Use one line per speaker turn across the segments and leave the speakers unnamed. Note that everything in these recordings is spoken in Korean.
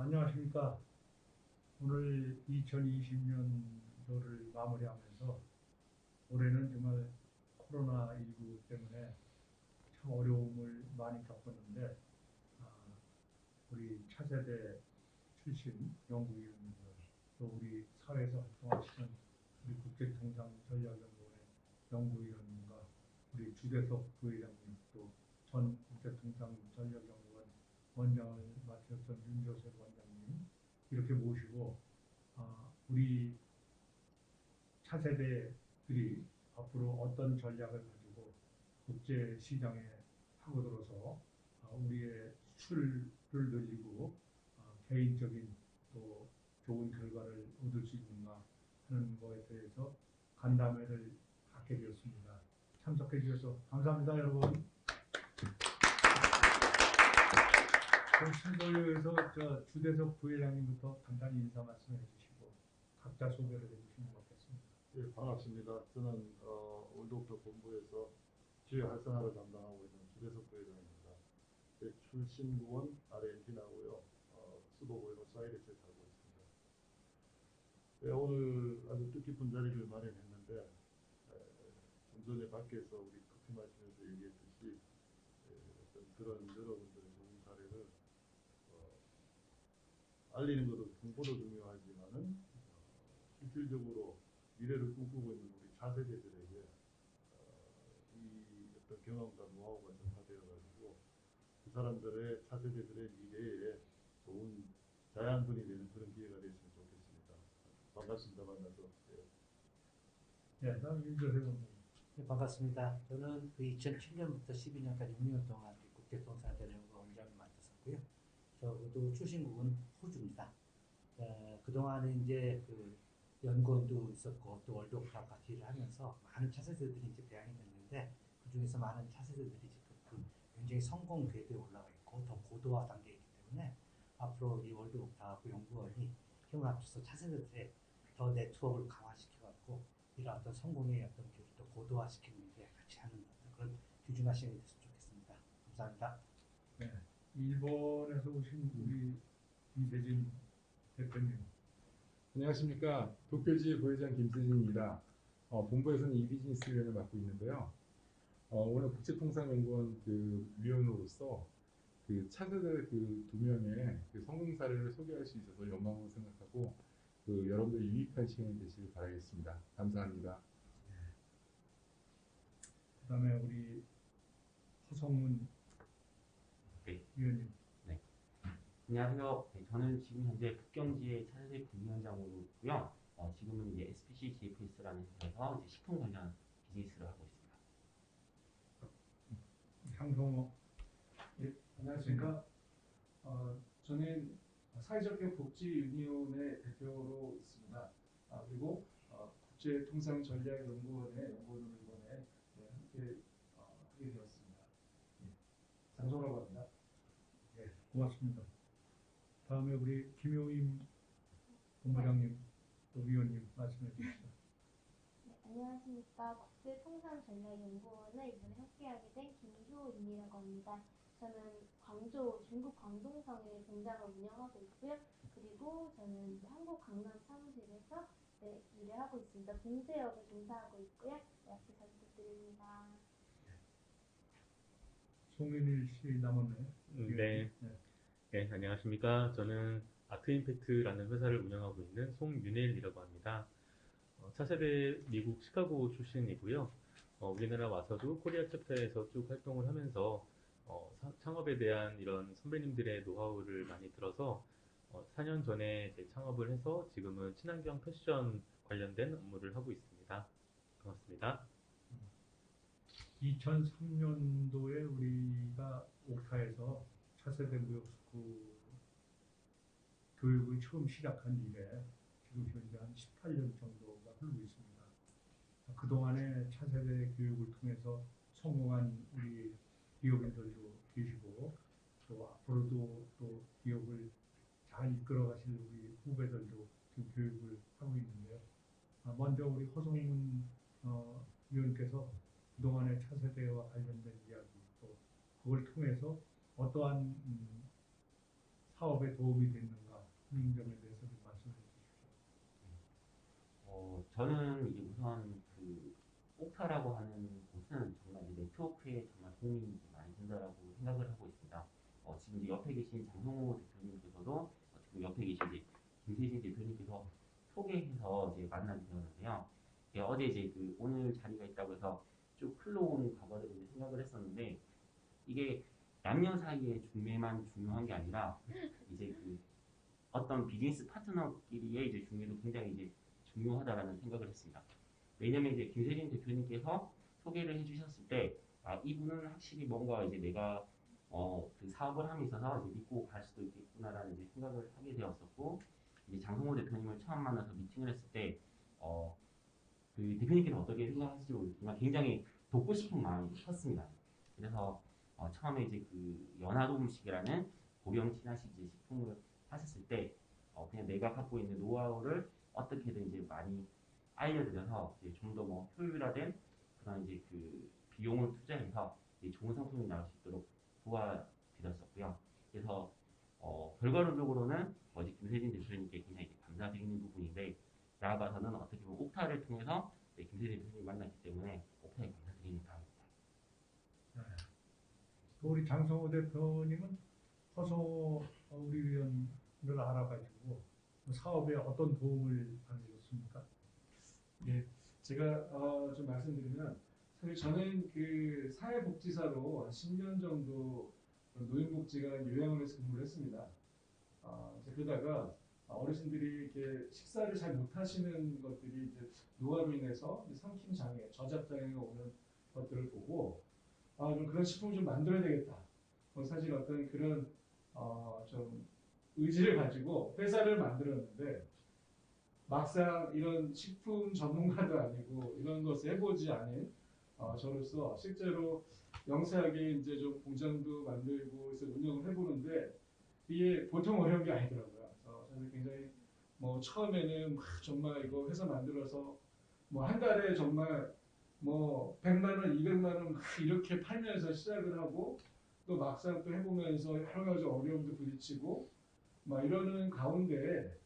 안녕하십니까. 오늘 2020년도를 마무리하면서 올해는 정말 코로나19 때문에 참 어려움을 많이 겪었는데, 아, 우리 차세대 출신 연구위원님들, 또 우리 사회에서 활동하시는 우리 국제통상전략연구원의 연구위원님과 우리 주대석 부회장님, 또 전 국제통상전략연구원 원장을 맡으셨던 윤조셉 원장님 이렇게 모시고 우리 차세대들이 앞으로 어떤 전략을 가지고 국제 시장에 파고들어서 우리의 수출을 늘리고 개인적인 또 좋은 결과를 얻을 수 있는가 하는 것에 대해서 간담회를 갖게 되었습니다. 참석해 주셔서 감사합니다, 여러분. 그럼 순서에서 주대석 부회장님부터 간단히 인사 말씀해 주시고 각자 소개를 해주시면 좋겠습니다.
예, 반갑습니다. 저는 월드오크터 본부에서 지회 활성화를 담당하고 있는 주대석 부회장입니다. 제 출신국은 아르헨티나고요. 수도 부에노스아이레스에 살고 있습니다. 네, 오늘 아주 뜻깊은 자리를 마련했는데 좀 전에 밖에서 우리 커피 마시면서 얘기했듯이 어떤 그런 여러분들의 좋은 사례를 알리는 것도 홍보도 중요하지만은 실질적으로 미래를 꿈꾸고 있는 우리 차세대들에게 이 어떤 경험과 노하우가 전파되어가지고 그 사람들의 차세대들의 미래에 좋은 자양분이 되는 그런 기회가 됐으면 좋겠습니다. 반갑습니다. 만나서.
네, 다음 윤조셉 원장님.
네, 반갑습니다. 저는 2007년부터 12년까지 6년 동안 국제통상전략연구원 원장을 맡았었고요. 저도 출신국은 호주입니다. 그동안에 이제 그 연구원도 있었고 또 월드오크랑 같이 일을 하면서 많은 차세대들이 이제 배양이 됐는데 그 중에서 많은 차세대들이 지금 굉장히 성공 궤도에 올라가 있고 더 고도화 단계에 있기 때문에 앞으로 이 월드오크하고 연구원이 힘을 합쳐서 차세대들의 더 네트워크를 강화시켜갖고 이런 어떤 성공의 어떤 길을 또 고도화시키는 데 같이 하는 그런 귀중한 시간이 됐으면 좋겠습니다. 감사합니다.
네, 일본에서 오신 우리 이세진 대표님.
안녕하십니까. 도쿄지 부회장 김세진입니다. 본부에서는 이비즈니스위원을 맡고 있는데요. 오늘 국제통상연구원 그 위원으로서 그 차세대 그 두 명의 그 성공 사례를 소개할 수 있어서 영광으로 생각하고 그 여러분들 유익한 시간이 되시길 바라겠습니다. 감사합니다.
그다음에 우리 허성문 위원님.
네. 안녕하세요. 네, 저는 지금 현재 북경지의 차세대 부위원장으로 있고요. 지금은 이제 SPC JPS라는 회사에서 이제 식품 관련 비즈니스를 하고 있습니다.
향성호.
예, 안녕하십니까. 저는 사회적 복지 유니온의 대표로 있습니다. 그리고 국제통상전략연구원의 연구원으로 이번에 함께 하게 되었습니다. 예, 장성호라고 합니다.
네, 고맙습니다. 다음에 우리 김효임 본부장님 또 위원님 말씀해 주시죠.
네, 안녕하십니까. 국제통상전략연구원을 이번에 함께하게 된 김효임이라고 합니다. 저는 중국 광동성에 공장을 운영하고 있고요. 그리고 저는 한국 강남 사무실에서 일을 하고 있습니다. 공제역에 종사하고 있고요. 네, 앞에 잘 부탁드립니다.
송윤일 씨 남았네.
네. 네, 안녕하십니까. 저는 아트임팩트라는 회사를 운영하고 있는 송윤일이라고 합니다. 차세대 미국 시카고 출신이고요. 우리나라 와서도 코리아 챕터에서 쭉 활동을 하면서 창업에 대한 이런 선배님들의 노하우를 많이 들어서 4년 전에 이제 창업을 해서 지금은 친환경 패션 관련된 업무를 하고 있습니다. 반갑습니다.
2003년도에 우리가 옥타에서 차세대 무역스쿨 교육을 처음 시작한 이래 지금 현재 한 18년 정도가 흐르고 있습니다. 그동안에 차세대 교육을 통해서 성공한 우리 기업인들도 계시고 또 앞으로도 또 기업을 잘 이끌어 가실 우리 후배들도 지금 교육을 하고 있는데요. 먼저 우리 허성문 위원께서 그동안의 차세대와 관련된 이야기 또 그걸 통해서 어떠한 사업에 도움이 됐는가 점에 대해서 좀 말씀해 주십시오.
저는 이제 우선 그 옥타라고 하는 곳은 정말 이제 네트워크에 정말 도움이 많이 된다라고 생각을 하고 있습니다. 지금 이제 옆에 계신 장성호 대표님께서도 지금 옆에 계신 이제 김세진 대표님께서 소개해서 이제 만나게 되었는데요. 어제 이제 그 오늘 자리가 있다고 해서 쭉 흘러온 과거를 이제 생각을 했었는데 이게 남녀 사이의 중매만 중요한 게 아니라 이제 그 어떤 비즈니스 파트너끼리의 이제 중매도 굉장히 이제 중요하다라는 생각을 했습니다. 왜냐면 이제 김세진 대표님께서 소개를 해주셨을 때, 이분은 확실히 뭔가 이제 내가 그 사업을 함에 있어서 이제 믿고 갈 수도 있겠구나라는 이제 생각을 하게 되었었고, 이제 장성호 대표님을 처음 만나서 미팅을 했을 때, 그 대표님께서 어떻게 생각하실지 모르겠지만 굉장히 돕고 싶은 마음이 컸습니다. 그래서 처음에 이제 그 연화도 음식이라는 고령 친화식 이제 식품을 하셨을 때, 그냥 내가 갖고 있는 노하우를 어떻게든 이제 많이 알려드려서 이제 좀 더 뭐 효율화된 그런 이제 그 비용을 투자해서 이제 좋은 상품이 나올 수 있도록 도와드렸었고요. 그래서 결과론적으로는 어제 김세진 대표님께 굉장히 이제 감사드리는 부분인데 나아가서는 어떻게 보면 옥타를 통해서 김세진 대표님 만났기 때문에 옥타에 감사드리는 바입니다.
네. 또 우리 장성호 대표님은 허성호 우리 위원을 알아가지고 사업에 어떤 도움을 받으셨습니까?
예, 제가 좀 말씀드리면 사실 저는 그 사회복지사로 한 10년 정도 노인복지관 요양원에서 근무를 했습니다. 이제 그러다가 어르신들이 이렇게 식사를 잘 못하시는 것들이 이제 노화로 인해서 삼킴 장애, 저작 장애가 오는 것들을 보고 좀 그런 식품을 좀 만들어야 되겠다. 사실 어떤 그런 좀 의지를 가지고 회사를 만들었는데 막상 이런 식품 전문가도 아니고 이런 것을 해보지 않은 저로서 실제로 영세하게 이제 좀 공장도 만들고 해서 운영을 해보는데 이게 보통 어려운 게 아니더라고요. 그래서 사실 굉장히 뭐 처음에는 정말 이거 회사 만들어서 뭐 한 달에 정말 뭐 100만 원, 200만 원 이렇게 팔면서 시작을 하고 또 막상 또 해보면서 여러 가지 어려움도 부딪히고 막 이러는 가운데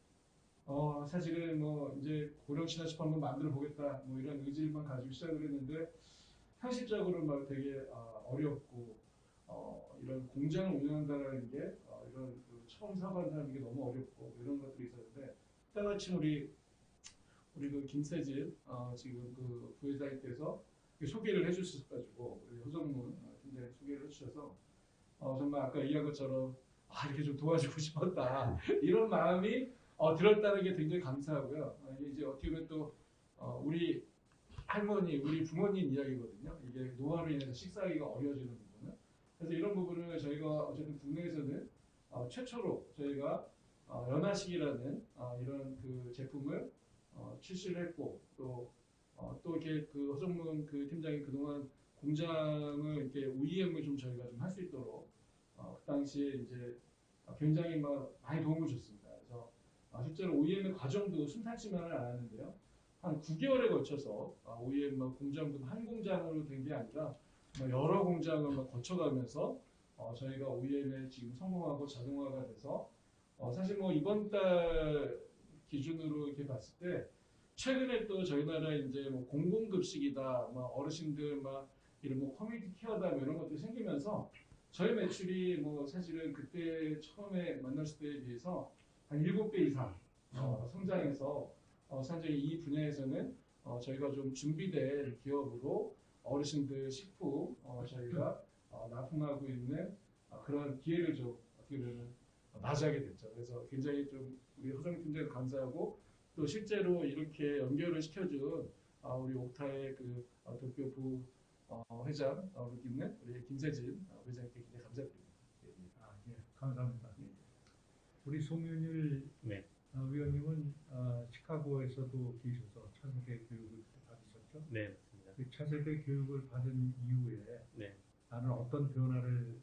사실은 뭐 이제 고령 친화식 한번 만들어 보겠다 뭐 이런 의지만 가지고 시작을 했는데 현실적으로 막 되게 어렵고 이런 공장을 운영한다는 게 이런 그 처음 사업한다는 게 너무 어렵고 뭐 이런 것들이 있었는데 때마침 우리 그 김세진 지금 그 부회장님께서 소개를 해주셔가지고 우리 허정문 팀장님 소개를 해주셔서 정말 아까 얘기한 것처럼 이렇게 좀 도와주고 싶었다 이런 마음이 들었다는 게 굉장히 감사하고요. 이제 어떻게 보면 또 우리 할머니, 우리 부모님 이야기거든요. 이게 노화로 인해서 식사하기가 어려워지는 부분은. 그래서 이런 부분을 저희가 어쨌든 국내에서는 최초로 저희가 연화식이라는 이런 그 제품을 출시를 했고 또 이렇게 그 허정문 그 팀장이 그동안 공장을 이렇게 OEM을 좀 저희가 좀 할 수 있도록 그 당시에 이제 굉장히 막 많이 도움을 줬습니다. 그래서 실제로 OEM의 과정도 순탄치만은 않았는데요. 한 9개월에 걸쳐서 OEM 공장도 한 공장으로 된 게 아니라 여러 공장을 거쳐가면서 저희가 OEM에 지금 성공하고 자동화가 돼서 사실 뭐 이번 달 기준으로 이렇게 봤을 때 최근에 또 저희 나라에 이제 뭐 공공급식이다, 뭐 어르신들 막 이런 뭐 커뮤니티 케어다 뭐 이런 것들이 생기면서 저희 매출이 뭐 사실은 그때 처음에 만났을 때에 비해서 한 7배 이상 성장해서 사실 이 분야에서는 저희가 좀 준비된 기업으로 어르신들 식품 저희가 납품하고 있는 그런 기회를 좀 어떻게 보면 맞이하게 됐죠. 그래서 굉장히 좀 우리 허정 팀장님 감사하고 또 실제로 이렇게 연결을 시켜준 우리 옥타의 그 도쿄 부 회장 있는 우리 김세진 회장님께 굉장히 감사드립니다.
예, 감사합니다. 우리 송윤일
네.
위원님은 시카고에서도 계셔서 차세대 교육을 받으셨죠?
네, 맞습니다.
그 차세대 교육을 받은 이후에
네.
나는 어떤 변화를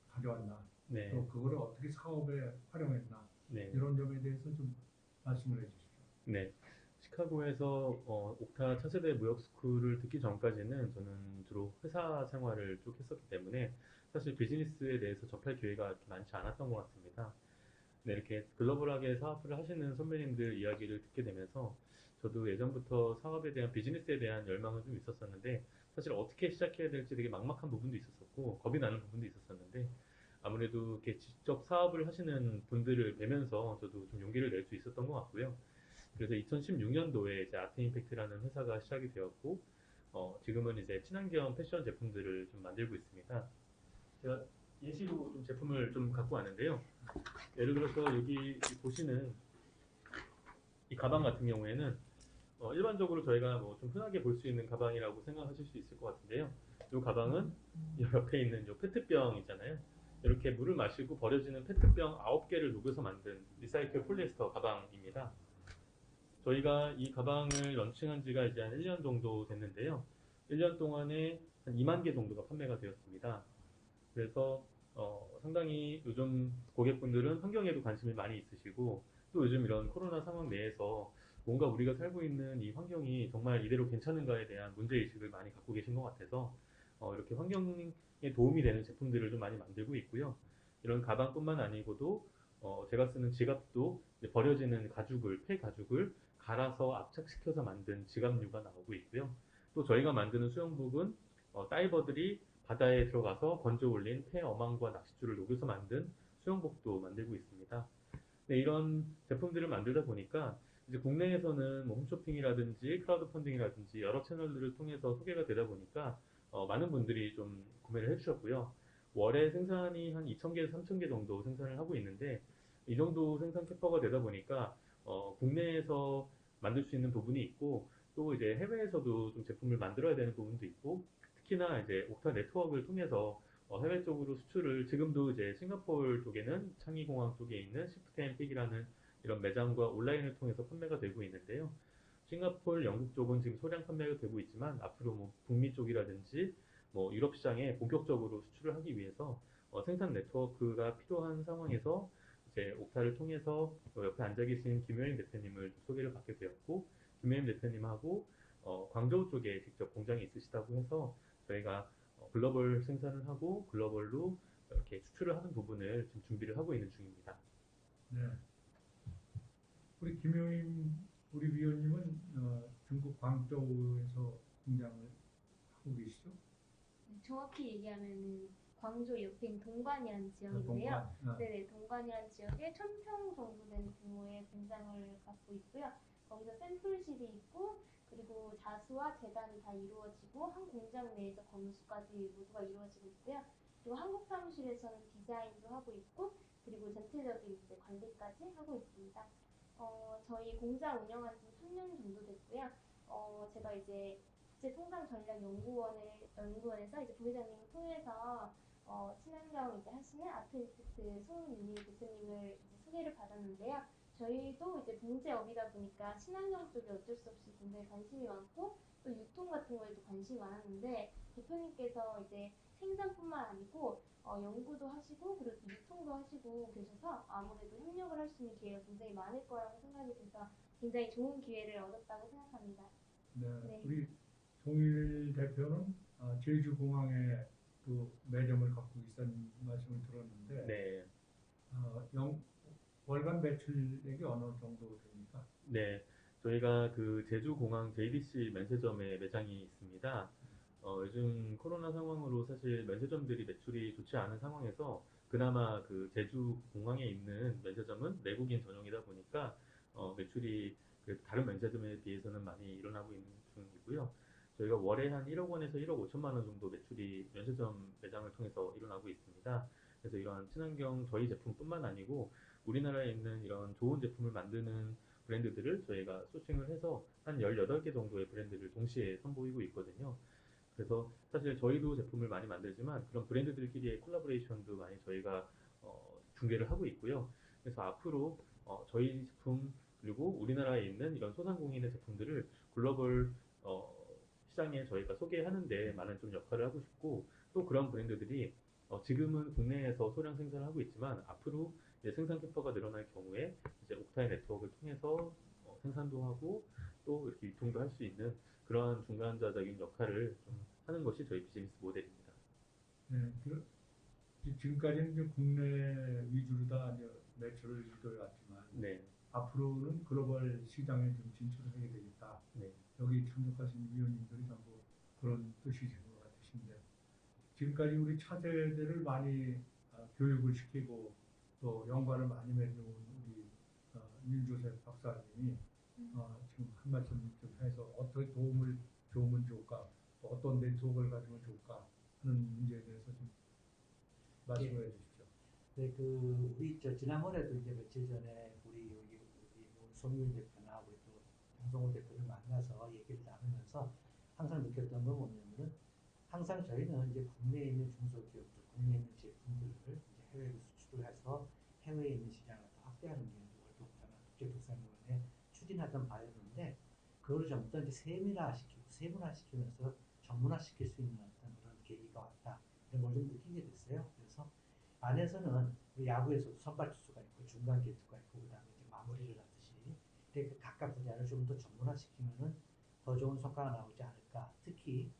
가져왔나,
네.
또 그거를 어떻게 사업에 활용했나
네.
이런 점에 대해서 좀 말씀을 해주시죠.
네. 시카고에서 옥타 차세대 무역 스쿨을 듣기 전까지는 저는 주로 회사 생활을 쭉 했었기 때문에 사실 비즈니스에 대해서 접할 기회가 많지 않았던 것 같습니다. 네, 이렇게 글로벌하게 사업을 하시는 선배님들 이야기를 듣게 되면서 저도 예전부터 사업에 대한 비즈니스에 대한 열망은 좀 있었었는데 사실 어떻게 시작해야 될지 되게 막막한 부분도 있었었고 겁이 나는 부분도 있었었는데 아무래도 이렇게 직접 사업을 하시는 분들을 뵈면서 저도 좀 용기를 낼 수 있었던 것 같고요. 그래서 2016년도에 이제 아트임팩트라는 회사가 시작이 되었고 지금은 이제 친환경 패션 제품들을 좀 만들고 있습니다. 제가 예시로 좀 제품을 좀 갖고 왔는데요. 예를 들어서 여기 보시는 이 가방 같은 경우에는 일반적으로 저희가 뭐 좀 흔하게 볼 수 있는 가방이라고 생각하실 수 있을 것 같은데요. 이 가방은 이 옆에 있는 이 페트병 있잖아요. 이렇게 물을 마시고 버려지는 페트병 9개를 녹여서 만든 리사이클 폴리에스터 가방입니다. 저희가 이 가방을 런칭한 지가 이제 한 1년 정도 됐는데요. 1년 동안에 한 2만 개 정도가 판매가 되었습니다. 그래서 상당히 요즘 고객분들은 환경에도 관심이 많이 있으시고 또 요즘 이런 코로나 상황 내에서 뭔가 우리가 살고 있는 이 환경이 정말 이대로 괜찮은가에 대한 문제의식을 많이 갖고 계신 것 같아서 이렇게 환경에 도움이 되는 제품들을 좀 많이 만들고 있고요. 이런 가방뿐만 아니고도 제가 쓰는 지갑도 이제 버려지는 가죽을, 폐 가죽을 갈아서 압착시켜서 만든 지갑류가 나오고 있고요. 또 저희가 만드는 수영복은 다이버들이 바다에 들어가서 건져 올린 폐 어망과 낚싯줄을 녹여서 만든 수영복도 만들고 있습니다. 네, 이런 제품들을 만들다 보니까 이제 국내에서는 뭐 홈쇼핑이라든지 크라우드 펀딩이라든지 여러 채널들을 통해서 소개가 되다 보니까 많은 분들이 좀 구매를 해주셨고요. 월에 생산이 한 2,000개에서 3,000개 정도 생산을 하고 있는데 이 정도 생산 캐파가 되다 보니까 국내에서 만들 수 있는 부분이 있고 또 이제 해외에서도 좀 제품을 만들어야 되는 부분도 있고 특히나 이제 옥타 네트워크를 통해서 해외 쪽으로 수출을 지금도 이제 싱가포르 쪽에는 창의공항 쪽에 있는 시프트앤픽이라는 이런 매장과 온라인을 통해서 판매가 되고 있는데요. 싱가포르, 영국 쪽은 지금 소량 판매가 되고 있지만 앞으로 뭐 북미 쪽이라든지 뭐 유럽 시장에 본격적으로 수출을 하기 위해서 생산 네트워크가 필요한 상황에서 이제 옥타를 통해서 옆에 앉아 계신 김효임 대표님을 소개를 받게 되었고 김효임 대표님하고 광저우 쪽에 직접 공장이 있으시다고 해서 저희가 글로벌 생산을 하고 글로벌로 이렇게 수출을 하는 부분을 지금 준비를 하고 있는 중입니다.
네. 우리 김효임 우리 위원님은 중국 광저우에서 공장을 하고 계시죠?
정확히 얘기하면은 광주 옆에 있는 동관이라는 지역인데요.
동관.
네네, 동관이라는 지역에 1,000평 정도 되는 규모의 공장을 갖고 있고요. 거기서 샘플실이 있고 그리고 자수와 재단이 다 이루어지고 한 공장 내에서 검수까지 모두가 이루어지고 있고요. 그리고 한국 사무실에서는 디자인도 하고 있고 그리고 전체적인 이제 관리까지 하고 있습니다. 저희 공장 운영한 지 3년 정도 됐고요. 제가 이제 국제통상전략연구원에서 이제 부회장님을 통해서 친환경 이제 하시는 아트인스트 송윤희 교수님을 이제 소개를 받았는데요. 저희도 이제 봉제업이다 보니까 친환경 쪽에 어쩔 수 없이 굉장히 관심이 많고 또 유통 같은 거에도 관심이 많았는데 대표님께서 이제 생산뿐만 아니고 연구도 하시고 그리고 또 유통도 하시고 계셔서 아무래도 협력을 할 수 있는 기회가 굉장히 많을 거라고 생각이 돼서 굉장히 좋은 기회를 얻었다고 생각합니다.
네.
네.
우리 송일 대표는 제주공항에 또 매점을 갖고 있다는 말씀을 들었는데
네.
월간 매출액이 어느 정도 됩니까?
네, 저희가 그 제주공항 JBC 면세점에 매장이 있습니다. 요즘 코로나 상황으로 사실 면세점들이 매출이 좋지 않은 상황에서 그나마 그 제주공항에 있는 면세점은 내국인 전용이다 보니까 매출이 그 다른 면세점에 비해서는 많이 일어나고 있는 중이고요. 저희가 월에 한 1억 원에서 1억 5천만 원 정도 매출이 면세점 매장을 통해서 일어나고 있습니다. 그래서 이러한 친환경 저희 제품뿐만 아니고 우리나라에 있는 이런 좋은 제품을 만드는 브랜드들을 저희가 소싱을 해서 한 18개 정도의 브랜드를 동시에 선보이고 있거든요. 그래서 사실 저희도 제품을 많이 만들지만 그런 브랜드들끼리의 콜라보레이션도 많이 저희가 중개를 하고 있고요. 그래서 앞으로 저희 제품 그리고 우리나라에 있는 이런 소상공인의 제품들을 글로벌 시장에 저희가 소개하는데 많은 좀 역할을 하고 싶고 또 그런 브랜드들이 지금은 국내에서 소량 생산을 하고 있지만 앞으로 이제 생산 캐파가 늘어날 경우에 이제 옥타의 네트워크를 통해서 생산도 하고 또 이렇게 유통도 할 수 있는 그러한 중간자적인 역할을 좀 하는 것이 저희 비즈니스 모델입니다.
네. 지금까지는 이제 국내 위주로 다 이제 매출을 이루어지도 왔지만
네.
앞으로는 글로벌 시장에 좀 진출하게 되겠다.
네.
여기 참석하신 위원님들이 전부 그런 뜻이신 것 같으신데 지금까지 우리 차세대를 많이 교육을 시키고 또 연관을 많이 맺어온 우리 윤조셉 박사님이 지금 한 말씀 좀 해서 어떻게 도움을 주면 좋을까, 또 어떤 네트워크를 가지면 좋을까 하는 문제에 대해서 좀 말씀해 주십시오.
네, 우리 지난번에도 이제 며칠 전에 우리 송윤 대표나 우리 또 장성호 대표를 만나서 얘기를 나누면서 항상 느꼈던 건 뭐냐면은 항상 저희는 이제 국내에 있는 중소기업들, 국내에 있는 제품들을 이제 해외로 수출을 해서 해외에 있는 시장을 더 확대하는 게 월드오프나 국제도산공원에 추진하던 바였는데 그걸 전부 다 이제 세분화시키면서 전문화시킬 수 있는 어떤 그런 계기가 왔다. 이런 걸 좀 느끼게 됐어요. 그래서 안에서는 야구에서도 선발 투수가 있고 중간 게이트가 있고 그다음에 이제 마무리를 하듯이 이렇게 각각 분야를 좀 더 전문화시키면은 더 좋은 성과가 나오지 않을까. 특히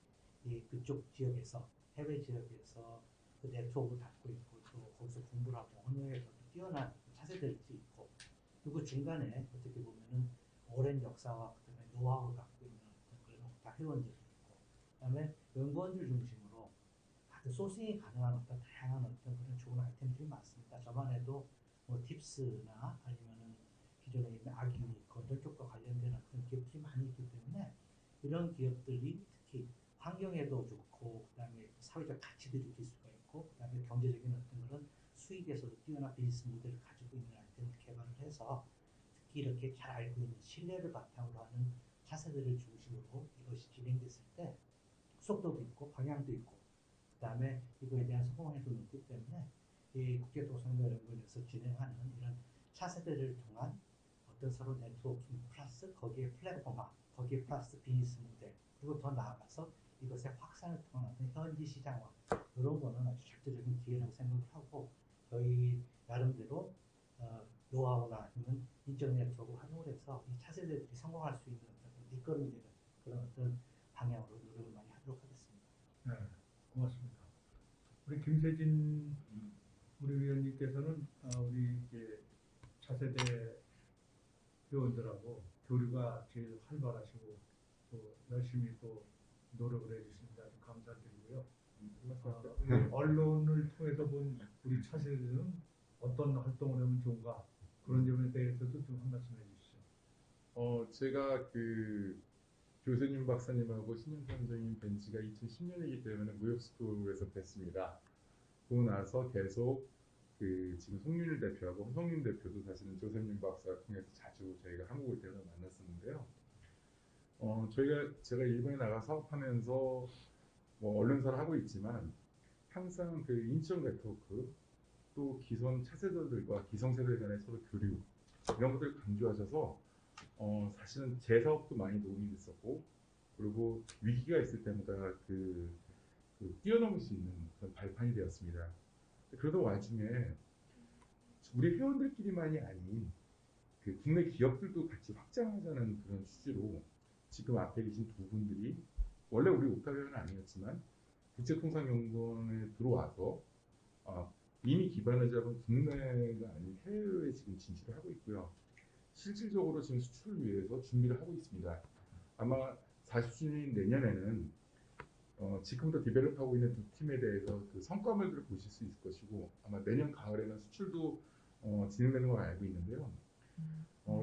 그쪽 지역에서 해외 지역에서 그 네트워크를 갖고 있고 또 거기서 공부를 하고 언어에서도 뛰어난 차세대들이 있고 그리고 중간에 어떻게 보면은 오랜 역사와 그다음에 노하우를 갖고 있는 어떤 그런 다 회원들이 있고 그다음에 연구원들 중심으로 다들 소싱이 가능한 어떤 다양한 어떤 그런 좋은 아이템들이 많습니다. 저만 해도 뭐 팁스나 아니면은 기존에 있는 아기니 건설 쪽과 관련된 어떤 기업들이 많이 있기 때문에 이런 기업들이 특히 환경에도 좋고 그다음에 사회적 가치도 느낄 수가 있고 그다음에 경제적인 어떤 그런 수익에서도 뛰어난 비즈니스 모델을 가지고 있는 아이템을 개발을 해서 특히 이렇게 잘 알고 있는 신뢰를 바탕으로 하는 차세대를 중심으로 이것이 진행됐을 때 속도도 있고 방향도 있고 그다음에 이거에 대한 성공에도 높기 때문에 이 국제도산공원에서 진행하는 이런 차세대를 통한 어떤 서로 네트워크 플러스 거기에 플랫폼화 거기에 플러스 비즈니스 모델 그리고 더 나아가서 이것의 확산을 통한 어떤 현지 시장화 이런 거는 아주 절대적인 기회라고 생각을 하고 저희 나름대로 노하우나 아니면 인적 네트워크를 활용을 해서 이 차세대들이 성공할 수 있는 어떤 밑거름이 되는 그런 어떤 방향으로 노력을 많이 하도록 하겠습니다.
네, 고맙습니다. 우리 김세진 우리 위원님께서는 우리 이제 차세대 회원들하고 교류가 제일 활발하시고 또 열심히 또 노력을 해주십니다. 감사드리고요. 우리 언론을 통해서 본 우리 차세대는 어떤 활동을 하면 좋은가 그런 점에 대해서도 좀 한 말씀 해주시죠.
제가 교수님 박사님하고 신영 선생님 뵌 지가 2010년이기 때문에 무역스쿨에서 뵀습니다. 그러고 나서 계속 지금 송윤일 대표하고 홍성윤 대표도 사실은 조셉님 박사를 통해서 자주 저희가 한국 올 때마다 만났었는데요. 제가 일본에 나가 사업하면서 뭐 언론사를 하고 있지만 항상 인적 네트워크 또 기존 차세대들과 기성세대 간의 서로 교류 이런 것들을 강조하셔서 사실은 제 사업도 많이 도움이 됐었고 그리고 위기가 있을 때마다 뛰어넘을 수 있는 그런 발판이 되었습니다. 그러던 와중에 우리 회원들끼리만이 아닌 국내 기업들도 같이 확장하자는 그런 취지로 지금 앞에 계신 두 분들이 원래 우리 옥타 회원은 아니었지만 국제통상연구원에 들어와서 이미 기반을 잡은 국내가 아닌 해외에 지금 진출을 하고 있고요. 실질적으로 지금 수출을 위해서 준비를 하고 있습니다. 아마 40주년 내년에는 지금부터 디벨롭하고 있는 두 팀에 대해서 성과물들을 보실 수 있을 것이고 아마 내년 가을에는 수출도 진행되는 걸 알고 있는데요.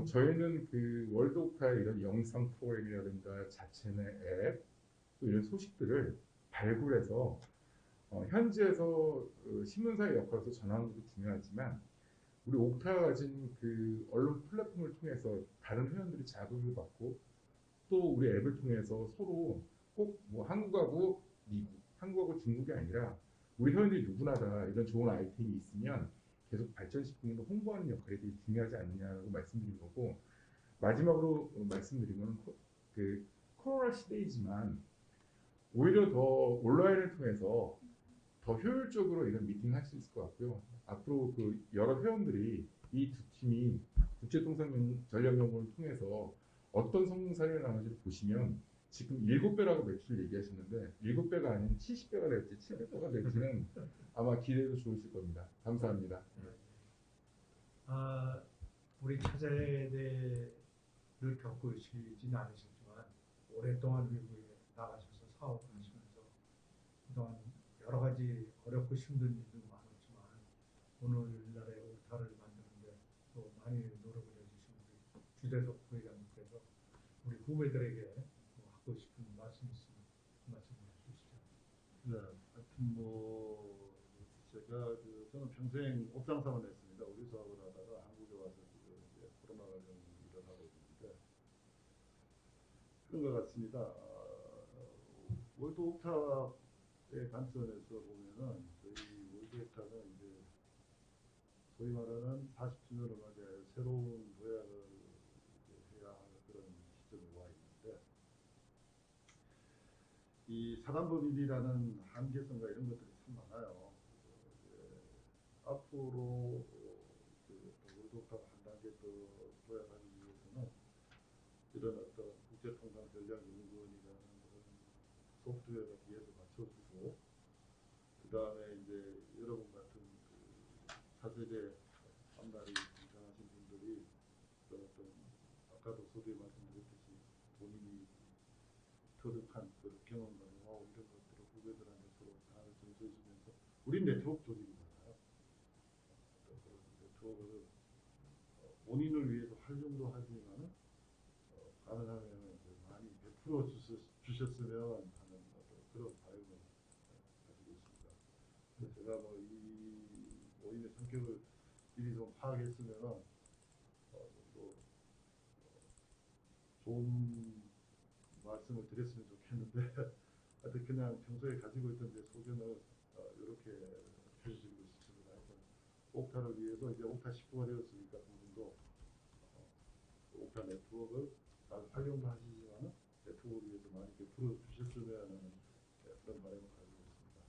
저희는 월드 옥타의 이런 영상 프로그램이라든가 자체 내 앱, 또 이런 소식들을 발굴해서 현지에서 신문사의 역할에서 전하는 것도 중요하지만 우리 옥타가 가진 언론 플랫폼을 통해서 다른 회원들이 자극을 받고 또 우리 앱을 통해서 서로 꼭 뭐 한국하고 미국, 한국하고 중국이 아니라 우리 회원들이 누구나 다 이런 좋은 아이템이 있으면 계속 발전시키는 거 홍보하는 역할이 되게 중요하지 않느냐고 말씀드린 거고 마지막으로 말씀드린 거는 코로나 시대이지만 오히려 더 온라인을 통해서 더 효율적으로 이런 미팅을 할 수 있을 것 같고요. 앞으로 여러 회원들이 이 두 팀이 국제통상전략연구원을 통해서 어떤 성공 사례를 나오는지를 보시면 지금 7배라고 매출 얘기하셨는데 7배가 아닌 70배가 될지 700배가 될지는 아마 기대도 좋으실 겁니다. 감사합니다.
차세대를 겪으시진 않으셨지만 오랫동안 외국에 나가셔서 사업을 하시면서 그동안 여러 가지 어렵고 힘든 일도 많았지만 오늘날의 옥타를 만드는데 또 많이 노력을 해주신 우리 주대석 부회장님께서 우리 후배들에게 뭐 하고 싶은 말씀 있으면 그 말씀 해주시죠.
네, 하여튼 뭐 제가 저는 평생 옥상사만 했습니다. 우리 사업을 하다가 한국에 와서 지금 이제 코로나 관련 일을 하고 있는데 그런 것 같습니다. 월드 옥탑의 관점에서 보면은 저희 월드 옥탑은 이제 소위 말하는 40주년을 맞이해 새로운 도약을 이제 해야 할 그런 시점에 와 있는데 이 사단법인이라는 한계성과 이런 것들이 참 많아요. 이제 앞으로 월드컵 한 단계 더 도약하기 위해서는 이런 어떤 국제통상 전략연구원이라는 그런 소프트웨어가 뒤에서 받쳐주고 그 다음에 이제 여러분 같은 그 차세대 앞날이 굉장하신 분들이 그런 어떤 아까도 서두에 말씀드렸듯이 본인이 터득한 그 경험과 노하우 이런 것들을 후배들한테 서로 다 전수해주면서 우린 네트워크 조직이잖아요. 어떤 그런 네트워크를 본인을 위해서 활용도 하지만은 가능하면 이제 많이 베풀어 주셨으면 하는 어떤 그런 바람을 가지고 있습니다. 그래서 제가 뭐 이 모임의 성격을 미리 좀 파악했으면은 또 좋은 말씀을 드렸으면 좋겠는데 하여튼 그냥 평소에 가지고 있던 제 소견을 이렇게 해주시고 싶습니다. 하여튼 옥타를 위해서 이제 옥타 식구가 되었으니까 두 분도 옥타 네트워크를 잘 활용도 하시지만 네트워크를 위해서 많이 베풀어 주셨으면 하는 그런 바람을 가지고 있습니다.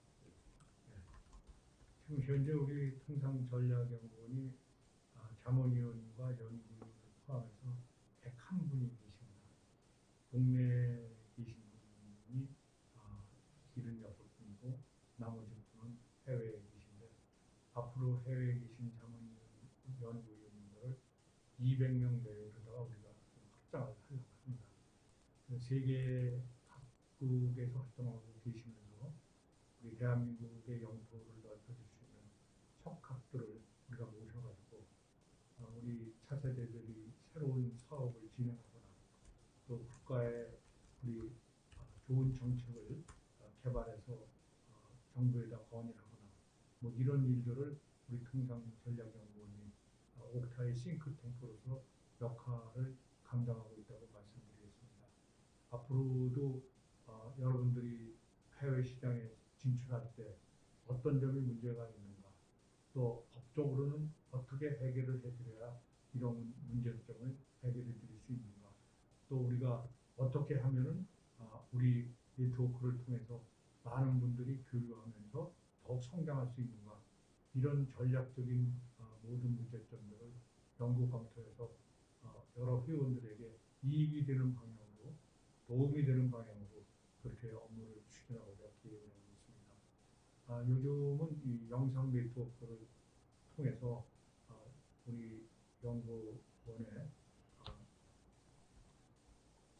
지금 현재 우리 통상전략연구원이 자문위원과 연구위원을 포함해서 101분이 계십니다. 국내에 계신 분이 76분이고 나머지 분은 해외에 계신데 앞으로 해외에 계신 자문위원, 연구위원들을 200명 내외로다가 우리가 확장을 하려고 합니다. 세계 각국에서 활동하고 계시면서 우리 대한민국의 영토를 넓혀줄 수 있는 척학들을 우리가 모셔가지고 우리 차세대들이 새로운 사업을 진행하거나 또 국가의 우리 좋은 정책을 개발해서 정부에다 건의하거나 뭐 이런 일들을 우리 통상전략연구원이 옥타의 싱크탱크로서 역할을 감당하고 있다고 말씀드리겠습니다. 앞으로도 여러분들이 해외 시장에 진출할 때 어떤 점이 문제가 있는가 또 법적으로는 어떻게 해결을 해드려야 이런 문제점을 해결해 드릴 수 있는가 또 우리가 어떻게 하면은 우리 네트워크를 통해서 많은 분들이 교류하면서 더욱 성장할 수 있는가 이런 전략적인 모든 문제점들을 연구 검토해서 여러 회원들에게 이익이 되는 방향으로 도움이 되는 방향으로 그렇게 업무를 추진하고자 계획을 하고 있습니다. 요즘은 이 영상 네트워크를 통해서 우리 연구원의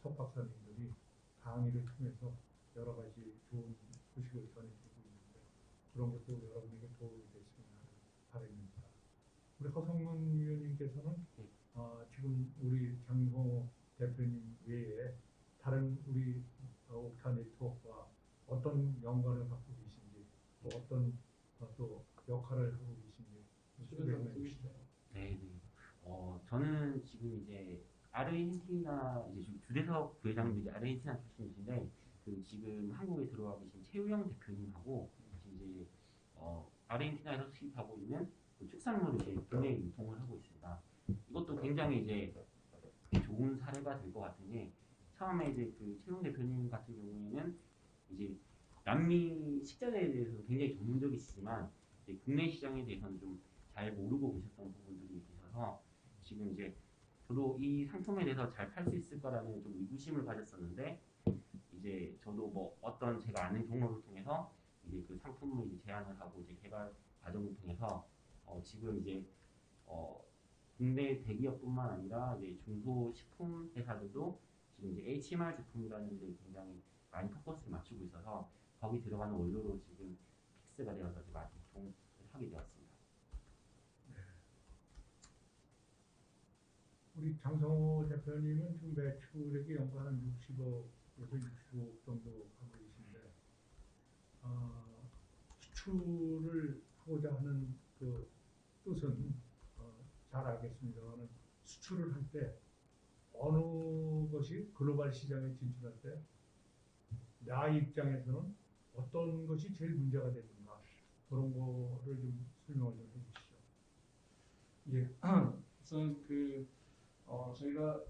석박사님들이 강의를 통해서 여러 가지 좋은 소식을 전해드리고 있는데 그런 것도 여러분에게 도움이 됐으면 하는 바람입니다. 우리 허성문 위원님께서는 지금 우리 장성호 대표님 외에 다른 우리 옥타 네트워크와 어떤 연관을 갖고 계신지 또 어떤 또 역할을 하고 계신지 소개해 주시죠.
네. 저는 지금 이제 아르헨티나 이제 주대석 부회장님이 아르헨티나 출신이신데 그 지금 한국에 들어와 계신 최우영 대표님하고 이제 아르헨티나에서 수입하고 있는 그 축산물을 이제 국내에 유통을 하고 있습니다. 이것도 굉장히 이제 좋은 사례가 될 것 같은 게 처음에 이제 그 최우영 대표님 같은 경우에는 이제 남미 식자재에 대해서 굉장히 전문적이시지만 이제 국내 시장에 대해서는 좀 잘 모르고 계셨던 부분들이 계셔서 지금 이제 저도 이 상품에 대해서 잘 팔 수 있을 거라는 좀 의구심을 가졌었는데 이제 저도 뭐 어떤 제가 아는 경로를 통해서 이제 그 상품을 이제 제안을 하고 이제 개발 과정을 통해서 지금 이제 국내 대기업뿐만 아니라 이제 중소식품 회사들도 지금 이제 HMR 제품이라는 데 굉장히 많이 포커스를 맞추고 있어서 거기 들어가는 원료로 지금 픽스가 되어서 많이 유통을 하게 되었습니다.
우리 장성호 대표님은 지금 매출액이 연간 한 60억에서 65억 정도 하고 계신데 수출을 하고자 하는 그 뜻은 잘 알겠습니다만 수출을 할 때 어느 것이 글로벌 시장에 진출할 때 나 입장에서는 어떤 것이 제일 문제가 되는가 그런 거를 좀 설명을 좀 해주시죠.
예, 우선 저희가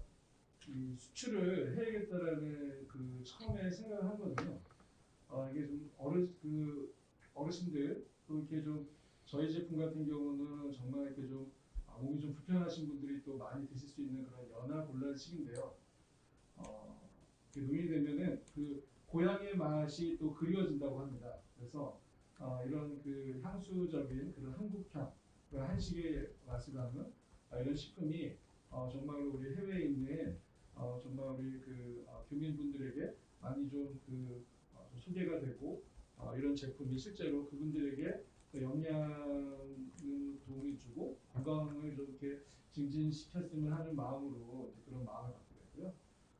이 수출을 해야겠다라는 그 처음에 생각을 한 거는요. 이게 좀 어르신들 또 이렇게 좀 저희 제품 같은 경우는 정말 이렇게 좀 몸이 좀 불편하신 분들이 또 많이 드실 수 있는 그런 연하 곤란식인데요. 노인이 되면은 그 고향의 맛이 또 그리워진다고 합니다. 그래서 이런 그 향수적인 그런 한국향, 그 한식의 맛을 하는 이런 식품이 정말로 우리 해외에 있는 정말 우리 교민분들에게 많이 좀 소개가 되고 이런 제품이 실제로 그분들에게 영양을 도움이 주고 건강을 좀 이렇게 증진시켰으면 하는 마음으로 이제 그런 마음을 갖게 됐고요.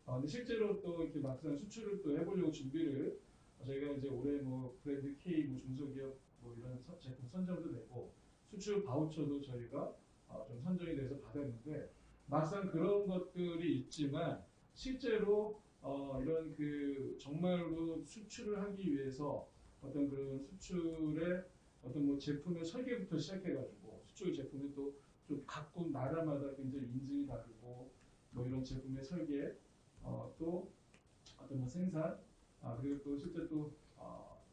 근데 실제로 또 이렇게 막상 수출을 또 해보려고 준비를 저희가 이제 올해 뭐 브랜드 K 뭐 중소기업 뭐 이런 제품 선정도 되고 수출 바우처도 저희가 좀 선정이 돼서 받았는데 막상 그런 것들이 있지만 실제로 이런 정말로 수출을 하기 위해서 어떤 그런 수출의 어떤 뭐 제품의 설계부터 시작해가지고 수출 제품이 또 좀 각국 나라마다 굉장히 인증이 다르고 뭐 이런 제품의 설계 또 어떤 뭐 생산 그리고 또 실제 또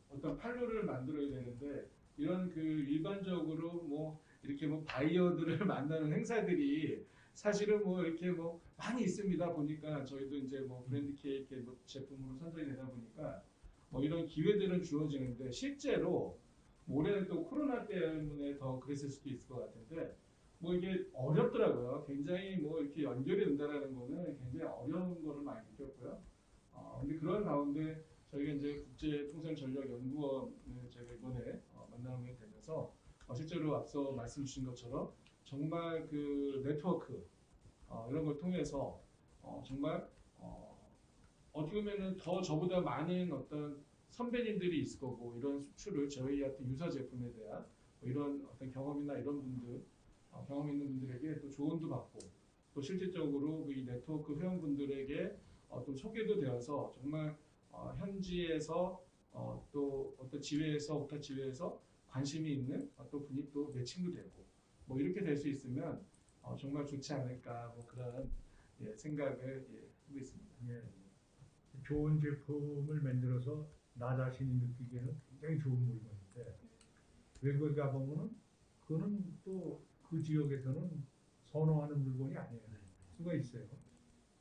어떤 판로를 만들어야 되는데 이런 일반적으로 뭐 이렇게 뭐 바이어들을 만나는 행사들이 사실은 뭐 이렇게 뭐 많이 있습니다. 보니까 저희도 이제 뭐 브랜드 케이크 뭐 제품으로 선정이 되다 보니까 뭐 이런 기회들은 주어지는데 실제로 올해는 또 코로나 때문에 더 그랬을 수도 있을 것 같은데 뭐 이게 어렵더라고요. 굉장히 뭐 이렇게 연결이 된다라는 거는 굉장히 어려운 거를 많이 느꼈고요. 근데 그런 가운데 저희가 이제 국제통상전략연구원을 제가 이번에 만나게 되면서 실제로 앞서 말씀 주신 것처럼 정말 네트워크 이런 걸 통해서 정말 어떻게 보면은 더 저보다 많은 어떤 선배님들이 있을 거고 이런 수출을 저희한테 유사 제품에 대한 뭐 이런 어떤 경험이나 이런 분들 경험 있는 분들에게 또 조언도 받고 또 실질적으로 이 네트워크 회원분들에게 또 소개도 되어서 정말 현지에서 또 어떤 지회에서 지회에서 관심이 있는 또 분이 또 매칭도 되고 뭐 이렇게 될 수 있으면 정말 좋지 않을까 뭐 그런 생각을 하고 있습니다.
예. 좋은 제품을 만들어서 나 자신이 느끼기에는 굉장히 좋은 물건인데 외국에 가보면은 그거는 또 그 지역에서는 선호하는 물건이 아니에요. 수가 있어요.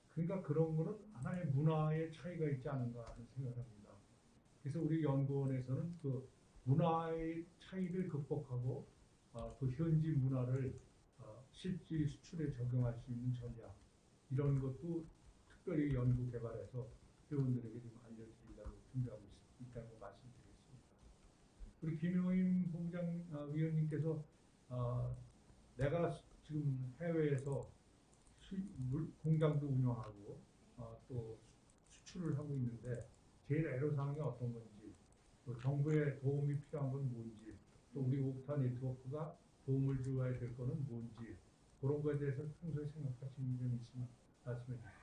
그러니까 그런 거는 하나의 문화의 차이가 있지 않은가 하는 생각을 합니다. 그래서 우리 연구원에서는 그 문화의 차이를 극복하고 또 현지 문화를 실제 수출에 적용할 수 있는 전략 이런 것도 특별히 연구 개발해서 회원들에게 좀 알려드리려고 준비하고 있다고 말씀드리겠습니다. 우리 김용임 위원님께서 내가 지금 해외에서 공장도 운영하고 또 수출을 하고 있는데 제일 애로사항이 어떤 건지 또 정부의 도움이 필요한 건 뭔지 또 우리 옥타 네트워크가 도움을 주어야 될 거는 뭔지 그런 거에 대해서 평소에 생각하시는 점이 있으면 말씀해 주시죠.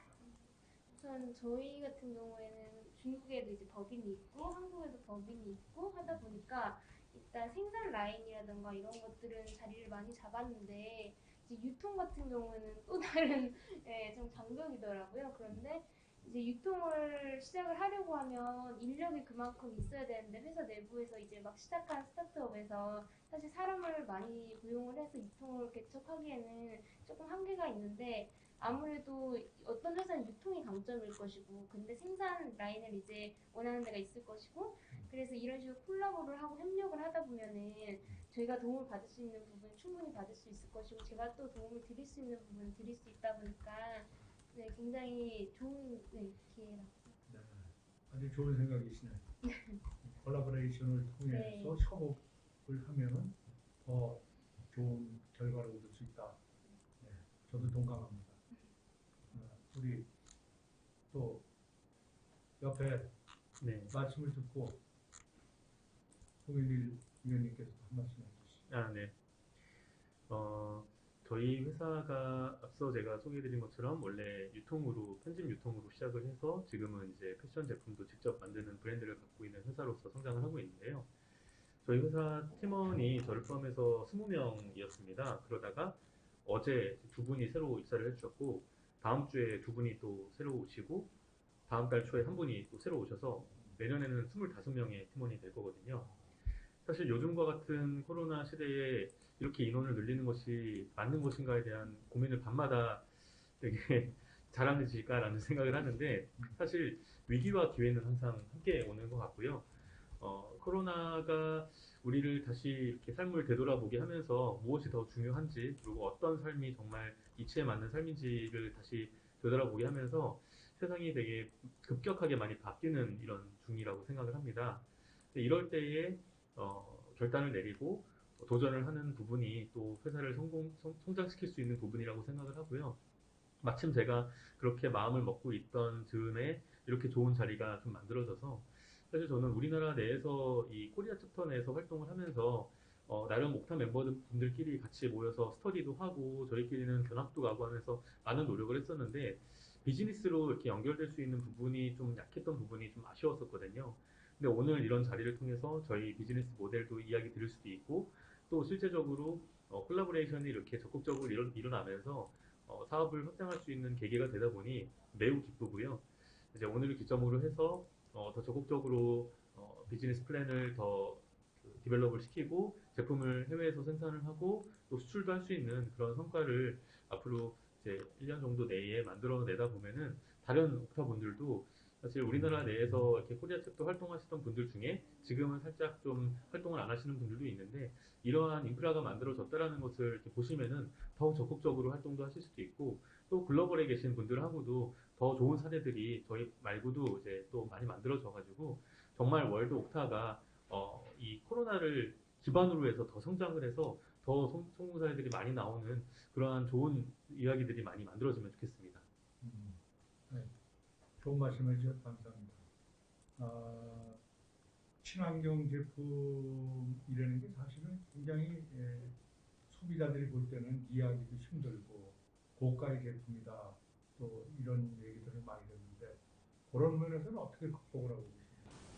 우선 저희 같은 경우에는 중국에도 이제 법인이 있고 한국에도 법인이 있고 하다 보니까 일단 생산 라인이라든가 이런 것들은 자리를 많이 잡았는데 이제 유통 같은 경우에는 또 다른 좀 장벽이더라고요. 그런데 이제 유통을 시작을 하려고 하면 인력이 그만큼 있어야 되는데 회사 내부에서 이제 막 시작한 스타트업에서 사실 사람을 많이 고용을 해서 유통을 개척하기에는 조금 한계가 있는데 아무래도 어떤 회사는 유통이 강점일 것이고 근데 생산 라인을 이제 원하는 데가 있을 것이고 그래서 이런 식으로 콜라보를 하고 협력을 하다 보면은 저희가 도움을 받을 수 있는 부분 충분히 받을 수 있을 것이고 제가 또 도움을 드릴 수 있는 부분 드릴 수 있다 보니까 네, 굉장히 좋은 네, 기회라고 생각합니다.
네, 아주 좋은 생각이시네. 콜라보레이션을 통해서 협업을 하면은 더 좋은 결과를 얻을 수 있다. 네, 저도 동감합니다. 우리 또 옆에
네.
말씀을 듣고 송일일 위원님께서 한 말씀 해주시죠.
아, 네. 저희 회사가 앞서 제가 소개해드린 것처럼 원래 유통으로, 편집 유통으로 시작을 해서 지금은 이제 패션 제품도 직접 만드는 브랜드를 갖고 있는 회사로서 성장을 하고 있는데요. 저희 회사 팀원이 저를 포함해서 20명이었습니다. 그러다가 어제 두 분이 새로 입사를 해주셨고, 다음 주에 두 분이 또 새로 오시고, 다음 달 초에 한 분이 또 새로 오셔서 내년에는 25명의 팀원이 될 거거든요. 사실 요즘과 같은 코로나 시대에 이렇게 인원을 늘리는 것이 맞는 것인가에 대한 고민을 밤마다 되게 잘하는지까라는 생각을 하는데 사실 위기와 기회는 항상 함께 오는 것 같고요. 코로나가 우리를 다시 이렇게 삶을 되돌아보게 하면서 무엇이 더 중요한지 그리고 어떤 삶이 정말 이치에 맞는 삶인지를 다시 되돌아보게 하면서 세상이 되게 급격하게 많이 바뀌는 이런 중이라고 생각을 합니다. 이럴 때에 결단을 내리고 도전을 하는 부분이 또 회사를 성장시킬 수 있는 부분이라고 생각을 하고요. 마침 제가 그렇게 마음을 먹고 있던 즈음에 이렇게 좋은 자리가 좀 만들어져서 사실 저는 우리나라 내에서 이 코리아 챕터 내에서 활동을 하면서 나름 옥타 멤버분들끼리 같이 모여서 스터디도 하고 저희끼리는 견학도 가고 하면서 많은 노력을 했었는데 비즈니스로 이렇게 연결될 수 있는 부분이 좀 약했던 부분이 좀 아쉬웠었거든요. 근데 오늘 이런 자리를 통해서 저희 비즈니스 모델도 이야기 드릴 수도 있고 또 실제적으로 콜라보레이션이 이렇게 적극적으로 일어나면서 사업을 확장할 수 있는 계기가 되다 보니 매우 기쁘고요. 이제 오늘을 기점으로 해서 더 적극적으로 비즈니스 플랜을 더 디벨롭을 시키고 제품을 해외에서 생산을 하고 또 수출도 할 수 있는 그런 성과를 앞으로 이제 1년 정도 내에 만들어내다 보면은 다른 옥타 분들도 사실 우리나라 내에서 이렇게 코리아 챕터 활동하시던 분들 중에 지금은 살짝 좀 활동을 안 하시는 분들도 있는데 이러한 인프라가 만들어졌다라는 것을 이렇게 보시면은 더 적극적으로 활동도 하실 수도 있고 또 글로벌에 계신 분들하고도 더 좋은 사례들이 저희 말고도 이제 또 많이 만들어져 가지고 정말 월드 옥타가 이 코로나를 기반으로 해서 더 성장을 해서 더 성공 사례들이 많이 나오는 그러한 좋은 이야기들이 많이 만들어지면 좋겠습니다.
네, 좋은 말씀 해주셔서 감사합니다. 친환경 제품이라는 게 사실은 굉장히 소비자들이 볼 때는 이해하기도 힘들고 고가의 제품이다 또 이런 얘기들을 많이 듣는데 그런 면에서는 어떻게 극복을 하고 계십니까?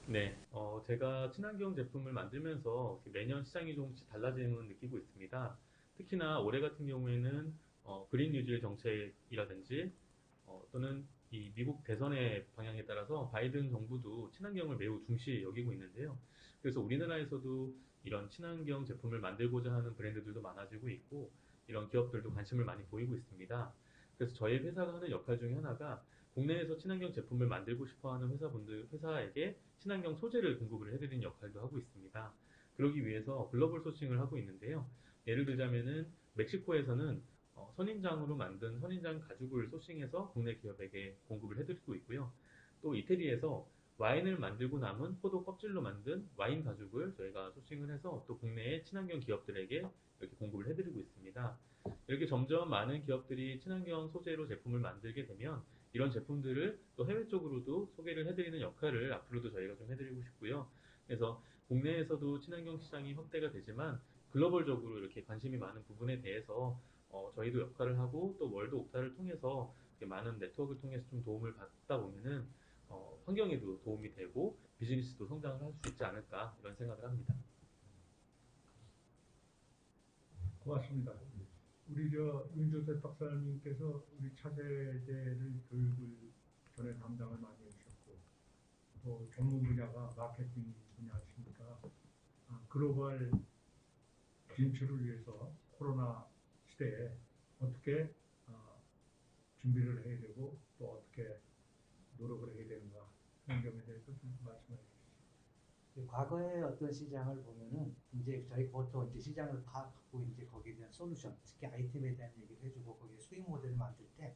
네, 제가 친환경 제품을 만들면서 매년 시장이 조금씩 달라짐을 느끼고 있습니다. 특히나 올해 같은 경우에는 그린 뉴딜 정책이라든지 또는 이 미국 대선의 방향에 따라서 바이든 정부도 친환경을 매우 중시 여기고 있는데요. 그래서 우리나라에서도 이런 친환경 제품을 만들고자 하는 브랜드들도 많아지고 있고 이런 기업들도 관심을 많이 보이고 있습니다. 그래서 저희 회사가 하는 역할 중에 하나가 국내에서 친환경 제품을 만들고 싶어하는 회사에게 친환경 소재를 공급을 해드리는 역할도 하고 있습니다. 그러기 위해서 글로벌 소싱을 하고 있는데요. 예를 들자면은 멕시코에서는 선인장으로 만든 선인장 가죽을 소싱해서 국내 기업에게 공급을 해드리고 있고요. 또 이태리에서 와인을 만들고 남은 포도 껍질로 만든 와인 가죽을 저희가 소싱을 해서 또 국내의 친환경 기업들에게 이렇게 공급을 해드리고 있습니다. 이렇게 점점 많은 기업들이 친환경 소재로 제품을 만들게 되면 이런 제품들을 또 해외 쪽으로도 소개를 해드리는 역할을 앞으로도 저희가 좀 해드리고 싶고요. 그래서 국내에서도 친환경 시장이 확대가 되지만 글로벌적으로 이렇게 관심이 많은 부분에 대해서 저희도 역할을 하고 또 월드 옥타를 통해서 많은 네트워크를 통해서 좀 도움을 받다 보면은 환경에도 도움이 되고 비즈니스도 성장을 할 수 있지 않을까 이런 생각을 합니다.
고맙습니다. 우리 윤조셉 박사님께서 우리 차세대를 교육을 전에 담당을 많이 해주셨고 또 전문 분야가 마케팅 분야시니까 글로벌 진출을 위해서 코로나 시대에 어떻게 준비를 해야 되고 또 어떻게 노력을 해야 되는가 그런 점에 대해서 좀 말씀해 주시죠.
과거의 어떤 시장을 보면은 이제 저희 보통 이제 시장을 파악하고 이제 거기에 대한 솔루션, 특히 아이템에 대한 얘기를 해주고 거기에 수익 모델을 만들 때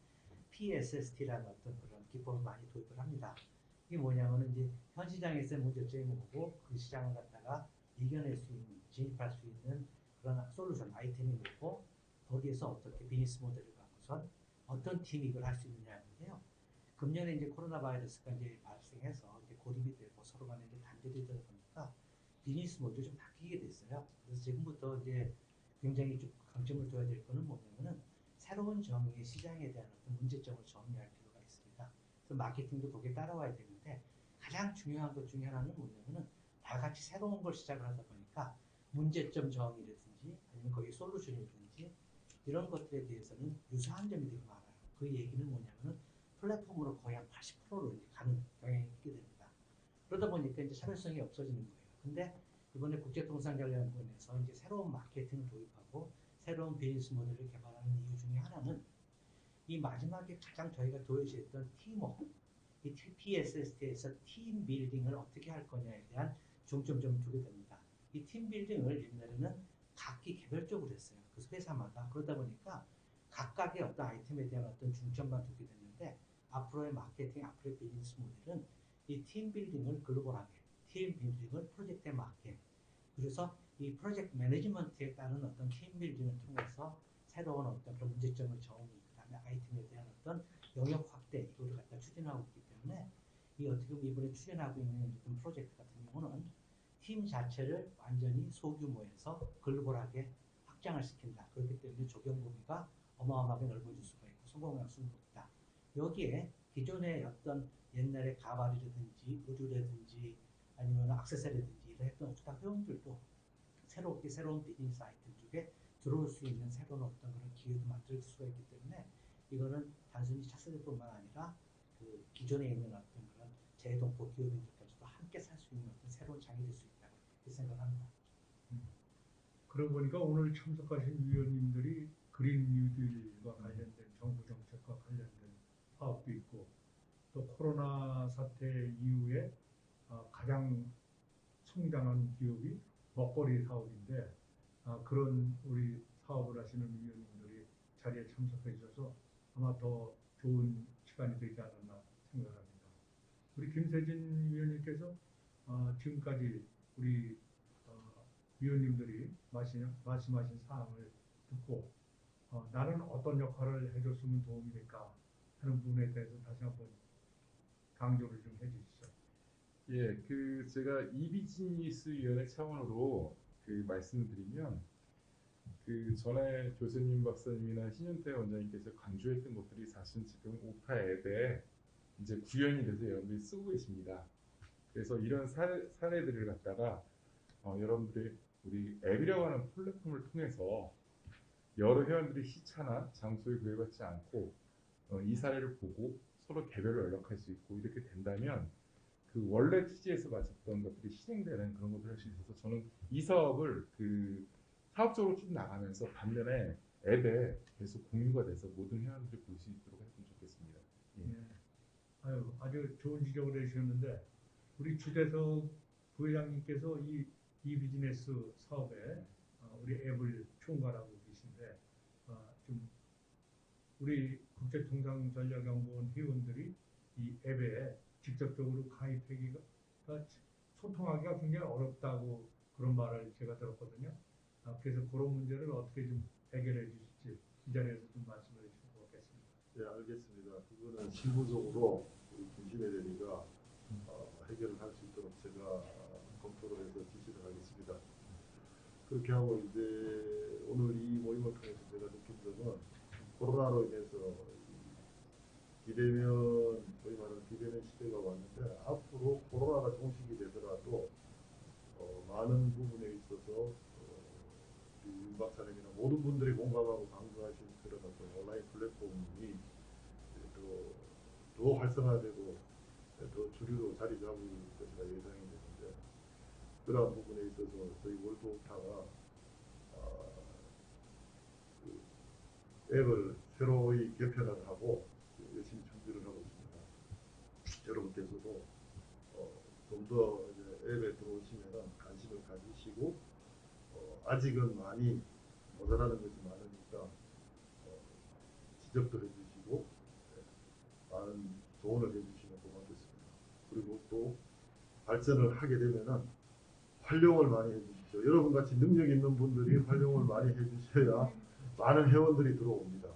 PSST라는 어떤 그런 기법을 많이 도입을 합니다. 이게 뭐냐면은 이제 현 시장에서의 문제점이 뭐고 그 시장을 갖다가 이겨낼 수 있는, 진입할 수 있는 그런 솔루션 아이템이 뭐고 거기에서 어떻게 비즈니스 모델을 갖고선 어떤 팀이 이걸 할 수 있느냐인데요. 금년에 이제 코로나 바이러스가 이제 발생해서 이제 고립이 되고 서로 간에 이제 단절이 되다 보니까 비즈니스 모델이 좀 바뀌게 됐어요. 그래서 지금부터 이제 굉장히 좀 강점을 둬야 될 거는 뭐냐면은 새로운 정의의 시장에 대한 어떤 문제점을 정리할 필요가 있습니다. 그래서 마케팅도 거기에 따라와야 되는데 가장 중요한 것 중에 하나는 뭐냐면은 다 같이 새로운 걸 시작을 하다 보니까 문제점 정의라든지 아니면 거기 솔루션이라든지 이런 것들에 대해서는 유사한 점이 되게 많아요. 그 얘기는 뭐냐면은 플랫폼으로 거의 한 80%로 이제 가는 경향이 있게 됩니다. 그러다 보니까 이제 차별성이 없어지는 거예요. 근데 이번에 국제통상전략연구원에서 이제 새로운 마케팅을 도입하고 새로운 비즈니스 모델을 개발하는 이유 중에 하나는 이 마지막에 가장 저희가 도외시했던 팀워크, 이 PSST에서 팀 빌딩을 어떻게 할 거냐에 대한 중점점을 두게 됩니다. 이 팀 빌딩을 옛날에는 각기 개별적으로 했어요. 그래서 회사마다. 그러다 보니까 각각의 어떤 아이템에 대한 어떤 중점만 두게 됐는데 앞으로의 마케팅, 앞으로의 비즈니스 모델은 이 팀 빌딩을 글로벌하게, 팀 빌딩을 프로젝트에 맞게, 그래서 이 프로젝트 매니지먼트에 따른 어떤 팀 빌딩을 통해서 새로운 어떤 그런 문제점을 정의, 그다음에 아이템에 대한 어떤 영역 확대 이거를 갖다 추진하고 있기 때문에 이 어떻게 보면 이번에 추진하고 있는 어떤 프로젝트 같은 경우는 팀 자체를 완전히 소규모에서 글로벌하게 확장을 시킨다. 그렇기 때문에 적용 범위가 어마어마하게 넓어질 수가 있고 성공 가능성이 높다. 여기에 기존의 어떤 옛날의 가발이라든지 의류라든지 아니면 액세서리라든지 이런 했던 오타 회원들도 새롭게 새로운 비즈니스 아이템 쪽에 들어올 수 있는 새로운 어떤 그런 기회도 만들 수가 있기 때문에 이거는 단순히 차세대뿐만 아니라 그 기존에 있는 어떤 그런 재동포 기업인들까지도 함께 살 수 있는 어떤 새로운 장이 될 수 있다고 이렇게 생각합니다.
그러고 보니까 오늘 참석하신 위원님들이 그린 뉴딜과 관련된 정부 정책과 관련된 사업도 있고 또 코로나 사태 이후에 가장 성장한 기업이 먹거리 사업인데 그런 우리 사업을 하시는 위원님들이 자리에 참석해 주셔서 아마 더 좋은 시간이 되지 않았나 생각합니다. 우리 김세진 위원님께서 지금까지 우리 위원님들이 말씀하신 사항을 듣고 나는 어떤 역할을 해줬으면 도움이 될까 하는 부분에 대해서 다시 한번 강조를 좀 해주시죠.
예, 그 제가 이비즈니스위원회 차원으로 그 말씀을 드리면 그 전에 교수님 박사님이나 신윤태 원장님께서 강조했던 것들이 사실 지금 오파 앱에 이제 구현이 돼서 여러분들이 쓰고 계십니다. 그래서 이런 사례들을 갖다가 여러분들이 우리 앱이라고 하는 플랫폼을 통해서 여러 회원들이 시차나 장소에 구애받지 않고 이 사례를 보고 서로 개별로 연락할 수 있고 이렇게 된다면 그 원래 취지에서 맞췄던 것들이 실행되는 그런 것들을 할 수 있어서 저는 이 사업을 그 사업적으로 쭉 나가면서 반면에 앱에 계속 공유가 돼서 모든 회원들이 볼 수 있도록 했으면 좋겠습니다. 예.
네. 아주 좋은 지적을 해주셨는데 우리 주대석 부회장님께서 이 비즈니스 사업에 우리 앱을 총괄하고 계신데 좀 우리 국제통상전략연구원 회원들이 이 앱에 직접적으로 가입하기가 소통하기가 굉장히 어렵다고 그런 말을 제가 들었거든요. 그래서 그런 문제를 어떻게 좀 해결해 주실지 이 자리에서 좀 말씀해 주시면 좋겠습니다.
네, 알겠습니다. 그거는 실무적으로 우리 김신혜 대리가 해결을 할 수 있도록 제가 검토를 해서 지시를 하겠습니다. 그렇게 하고 이제 오늘 이 모임을 통해서 제가 느낀 점은 코로나로 인해서 비대면, 소위 말하는 비대면 시대가 왔는데 앞으로 코로나가 종식이 되더라도 많은 부분에 있어서 우리 윤 박사님이나 모든 분들이 공감하고 강조하신 그런 어떤 온라인 플랫폼이 더 활성화되고 더 주류로 자리 잡을 것이라 예상이 되는데 그러한 부분에 있어서 저희 월드오타가 그 앱을 새로이 개편을 하고 열심히 준비를 하고 있습니다. 여러분께서도 좀 더 앱에 들어오시면 관심을 가지시고 아직은 많이 모자라는 것이 많으니까 지적도 해주시고 많은 조언을 해주시면 고맙겠습니다. 그리고 또 발전을 하게 되면은 활용을 많이 해주십시오. 여러분 같이 능력 있는 분들이 활용을 많이 해주셔야 많은 회원들이 들어옵니다.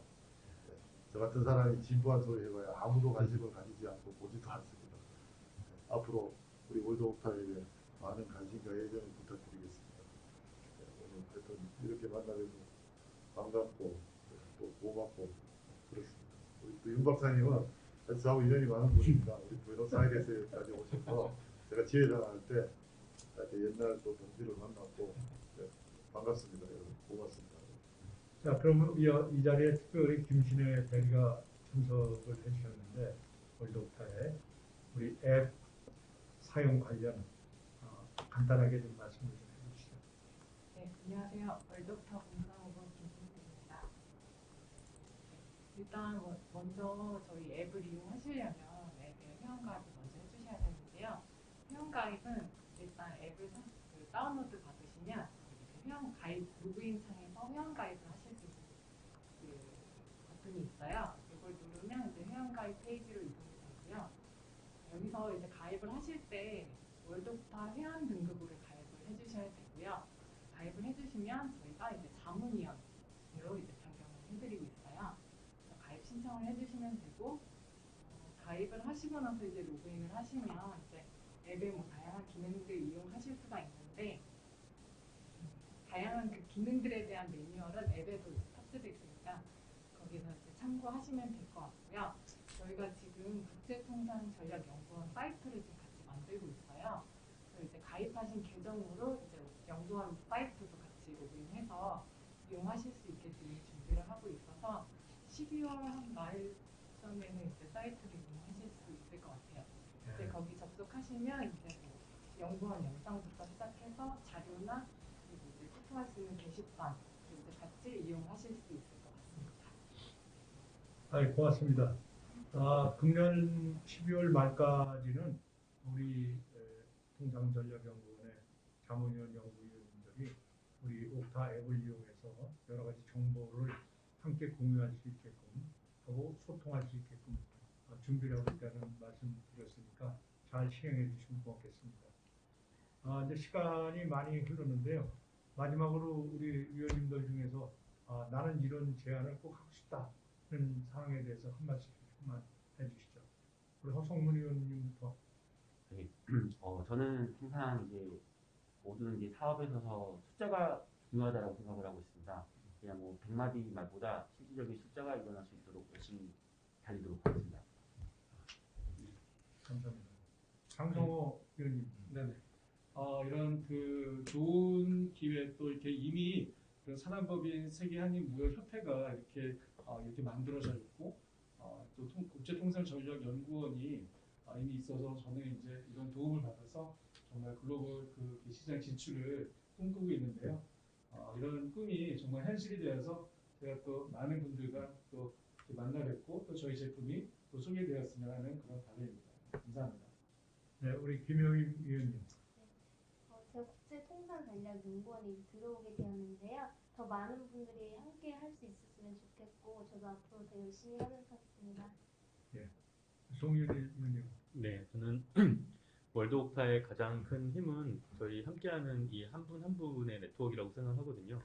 저 같은 사람이 진부한 소리 해봐야 아무도 관심을 가지지 않고 보지도 않습니다. 앞으로 우리 월드오타에게 많은 관심과 애정을 부탁드리겠습니다. 오늘 하여튼 이렇게 만나뵈서 반갑고 또 고맙고 그렇습니다. 우리 또 윤 박사님은 저하고 인연이 많은 분입니다. 우리 부에노스아이레스까지 오셔서 제가 지회장할 때 이렇게 옛날 또 동지를 만났고 반갑습니다. 여러분 고맙습니다.
자, 그러면 이 자리에 특별히 김신혜 대리가 참석을 해주셨는데 월드오타에 우리 앱 사용 관련 간단하게 좀 말씀을 좀 해주시죠.
네, 안녕하세요. 월드오타 공사무본 김신혜입니다. 일단 먼저 저희 앱을 이용하시려면 앱에 회원가입을 먼저 해주셔야 되는데요. 회원가입은 일단 앱을 다운로드 받으시면 회원가입 로그인 창에서 회원가입을 하실 수 있는 그 버튼이 있어요. 이걸 누르면 이제 회원가입 페이지로 이동이 되고요. 여기서 이제 가입을 하실 때 월드오타 회원 등급으로 가입을 해주셔야 되고요. 가입을 해주시면 저희가 이제 자문위원으로 이제 변경을 해드리고 있어요. 가입 신청을 해주시면 되고 가입을 하시고 나서 이제 로그인을 하시면 이제 앱의 뭐 다양한 기능들 이용하실 수가 있는데 다양한 그 기능들에 대한 매뉴얼은 앱에도 탑재되어 있으니까 거기서 이제 참고하시면 될 것 같고요. 저희가 지금 국제통상전략연구원 사이트를 지금 같이 만들고 있어요. 그래서 이제 가입하신 계정으로 이제 연구원 사이트도 같이 로그인해서 이용하실 수 있게 지금 준비를 하고 있어서 12월 한 말쯤에는 이제 사이트를 이용하실 수 있을 것 같아요. 이제 거기 접속하시면 이제 뭐 연구원 영상부터 시작해서 자료나 그리고 이제 투표할 수 있는 게시판 이제 같이 이용하실 수 있을 것 같습니다.
고맙습니다. 금년 12월 말까지는 우리 통상전략연구원의 자문위원 연구위원들이 우리 옥타 앱을 이용해서 여러 가지 정보를 함께 공유할 수 있게끔 하고 소통할 수 있게끔 준비를 하고 있다는 말씀 드렸으니까 잘 시행해 주시면 고맙겠습니다. 이제 시간이 많이 흐르는데요. 마지막으로 우리 위원님들 중에서 나는 이런 제안을 꼭 하고 싶다는 사항에 대해서 한 말씀만 해주시죠. 우리 허성문 의원님부터.
네. 저는 항상 이제 모든 이제 사업에 있어서 숫자가 중요하다고 생각을 하고 있습니다. 그냥 뭐 100마디 말보다 실질적인 숫자가 일어날 수 있도록 열심히 달리도록 하겠습니다.
감사합니다. 장성호 의원님.
네네. 이런 그 좋은 기회 또 이렇게 이미 그 산안법인 세계한인무역협회가 이렇게 만들어져 있고 또 국제통상전략연구원이 이미 있어서 저는 이제 이런 도움을 받아서 정말 글로벌 그 시장 진출을 꿈꾸고 있는데요. 이런 꿈이 정말 현실이 되어서 제가 또 많은 분들과 또 만나 뵙고 또 저희 제품이 또 소개되었으면 하는 그런 바람입니다. 감사합니다.
네, 우리 김영임 의원님.
제가 국제통상전략연구원에 들어오게 되었는데요. 더 많은 분들이 함께 할 수 있었으면 좋겠고 저도 앞으로 더 열심히 하도록 하겠습니다.
송윤희 의원님.
네, 저는 월드오타의 가장 큰 힘은 저희 함께하는 이 한 분 한 분의 네트워크라고 생각하거든요.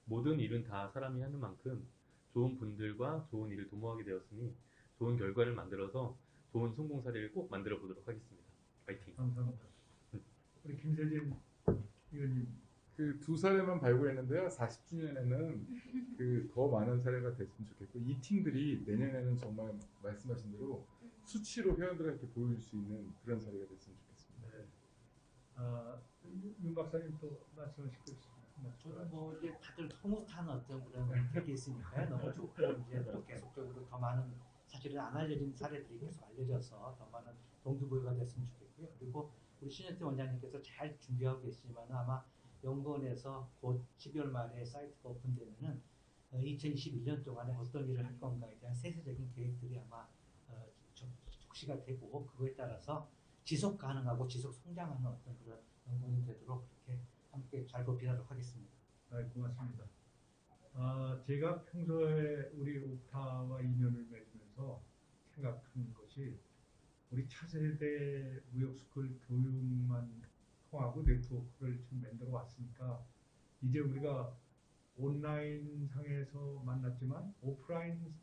모든 일은 다 사람이 하는 만큼 좋은 분들과 좋은 일을 도모하게 되었으니 좋은 결과를 만들어서 좋은 성공 사례를 꼭 만들어 보도록 하겠습니다. 파이팅!
감사합니다. 우리 김세진 의원님.
그 두 사례만 발굴했는데요. 40주년에는 그 더 많은 사례가 됐으면 좋겠고 이 팀들이 내년에는 정말 말씀하신 대로 수치로 회원들한테 보여줄 수 있는 그런 사례가 됐으면 좋겠습니다.
네. 윤 박사님 또 말씀하실 거 있습니다.
저는 뭐 이제 다들 흐뭇한 어떤 그런 게 있으니까요. 너무 좋고 이제 또 계속적으로 더 많은 사실은 안 알려진 사례들이 계속 알려져서 더 많은 동기부여가 됐으면 좋겠고요. 그리고 우리 신현태 원장님께서 잘 준비하고 계시지만 아마 연구원에서 곧 12월 말에 사이트가 오픈되면은 2021년 동안에 어떤 일을 할 건가에 대한 세세적인 계획들이 아마 적시가 되고 그거에 따라서 지속 가능하고 지속 성장하는 어떤 그런 연구원이 되도록 그렇게 함께 잘 도피하도록 하겠습니다.
고맙습니다. 제가 평소에 우리 옥타와 인연을 맺으면서 생각하는 것이 우리 차세대 무역스쿨 교육만 통하고 네트워크를 지금 만들어 왔으니까 이제 우리가 온라인 상에서 만났지만 오프라인이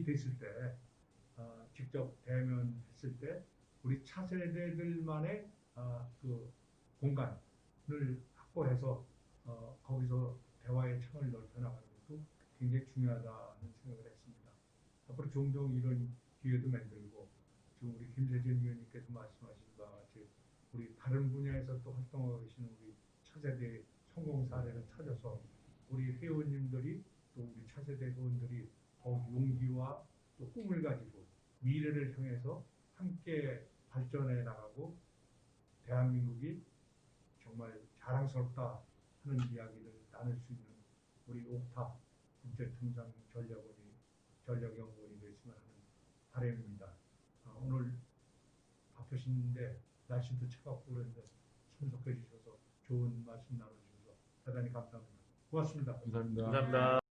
됐을 때 직접 대면했을 때 우리 차세대들만의 그 공간을 확보해서 거기서 대화의 창을 넓혀 나가는 것도 굉장히 중요하다는 생각을 했습니다. 앞으로 종종 이런 기회도 만들고 지금 우리 김세진 위원님께서 말씀하신 바와 같이 우리 다른 분야에서 또 활동하고 계시는 우리 차세대 성공 사례를 찾아서 우리 회원님들이 또 우리 차세대 회원들이 더욱 용기와 또 꿈을 가지고 미래를 향해서 함께 발전해 나가고 대한민국이 정말 자랑스럽다 하는 이야기를 나눌 수 있는 우리 옥타 국제통상 전략연구원이 됐으면 하는 바람입니다. 오늘 바쁘신데 날씨도 차갑고 그런데 참석해 주셔서 좋은 말씀 나눠주셔서 대단히 감사합니다. 고맙습니다.
감사합니다.
감사합니다.